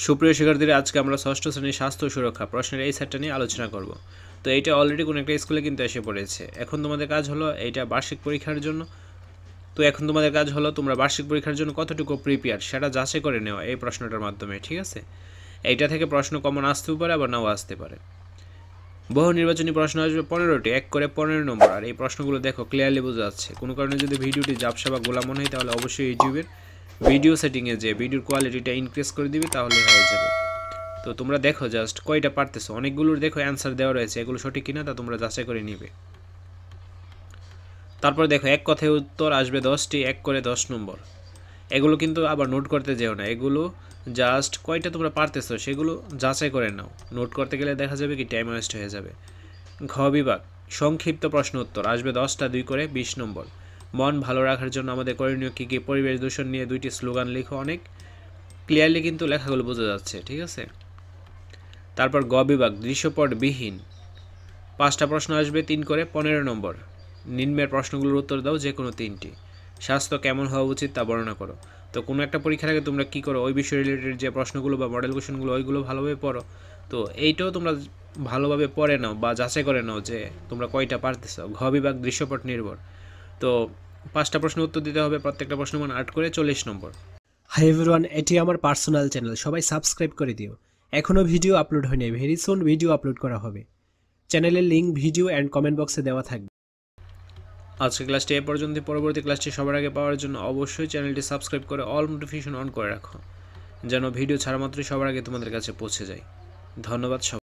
সুপ্রিয় শিক্ষার্থীরা, আজকে আমরা ষষ্ঠ শ্রেণীর স্বাস্থ্য সুরক্ষা প্রশ্নের এই সেটটা নিয়ে আলোচনা করব। তো এইটা অলরেডি কোনো একটা স্কুলে কিন্তু এসে পড়েছে। এখন তোমাদের কাজ হলো এইটা বার্ষিক পরীক্ষার জন্য। তো এখন তোমাদের কাজ হলো তোমরা বার্ষিক পরীক্ষার জন্য কতটুকু প্রিপেয়ার সেটা যাচাই করে নেওয়া এই প্রশ্নটার মাধ্যমে, ঠিক আছে? এইটা থেকে প্রশ্ন কমন আসতেও পারে আবার নাও আসতে পারে। বহু নির্বাচনী প্রশ্ন আসবে 15টি, এক করে 15 নম্বর। আর এই প্রশ্নগুলো দেখো ক্লিয়ারলি বোঝা যাচ্ছে। কোনো কারণে যদি ভিডিওটি ঝাপসা বা গোলা মনে হয় তাহলে অবশ্যই ইউটিউবের ভিডিও সেটিংয়ে যে ভিডিওর কোয়ালিটিটা ইনক্রিজ করে দিবে, তাহলে হয়ে যাবে। তো তোমরা দেখো জাস্ট কয়টা পারতেছো, অনেকগুলোর দেখো অ্যান্সার দেওয়া রয়েছে, এগুলো সঠিক কিনা তা তোমরা যাচাই করে নিবে। তারপর দেখো এক কথায় উত্তর আসবে 10টি, এক করে 10 নম্বর। এগুলো কিন্তু আবার নোট করতে যেও না, এগুলো জাস্ট কয়টা তোমরা পারতেছো সেগুলো যাচাই করে নাও। নোট করতে গেলে দেখা যাবে কি টাইম ওয়েস্ট হয়ে যাবে। ঘ বিভাগ সংক্ষিপ্ত প্রশ্ন উত্তর আসবে 10টা, 2 করে 20 নম্বর। মন ভালো রাখার জন্য আমাদের করণীয় কী কী? পরিবেশ দূষণ নিয়ে 2টি স্লোগান লিখো। অনেক ক্লিয়ারলি কিন্তু লেখাগুলো বোঝা যাচ্ছে, ঠিক আছে? তারপর গ বিভাগ দৃশ্যপটবিহীন 5টা প্রশ্ন আসবে, 3 করে 15 নম্বর। নিম্নের প্রশ্নগুলোর উত্তর দাও, যে কোনো 3টি। স্বাস্থ্য কেমন হওয়া উচিত তা বর্ণনা করো। তো কোনো একটা পরীক্ষার আগে তোমরা কী করো, ওই বিষয় রিলেটেড যে প্রশ্নগুলো বা মডেল কোশ্চেনগুলো ওইগুলো ভালোভাবে পড়ো। তো এইটাও তোমরা ভালোভাবে পড়ে নাও বা যাচাই করে নাও যে তোমরা কয়টা পারতেছো। ঘ বিভাগ দৃশ্যপট নির্ভর, তো 5টা প্রশ্ন উত্তর দিতে হবে, প্রত্যেকটা প্রশ্ন মান 8 করে 40 নম্বর। হাই এভরিওয়ান, এটি আমার পার্সোনাল চ্যানেল, সবাই সাবস্ক্রাইব করে দিও। এখনও ভিডিও আপলোড হয়নি, ভেরি সুন ভিডিও আপলোড করা হবে। চ্যানেলের লিঙ্ক ভিডিও অ্যান্ড কমেন্ট বক্সে দেওয়া থাকবে। আজকে ক্লাসটি এ পর্যন্ত। পরবর্তী ক্লাসটি সবার আগে পাওয়ার জন্য অবশ্যই চ্যানেলটি সাবস্ক্রাইব করে অল নোটিফিকেশন অন করে রাখো, যেন ভিডিও ছাড়া মাত্রই সবার আগে তোমাদের কাছে পৌঁছে যায়। ধন্যবাদ সবাই।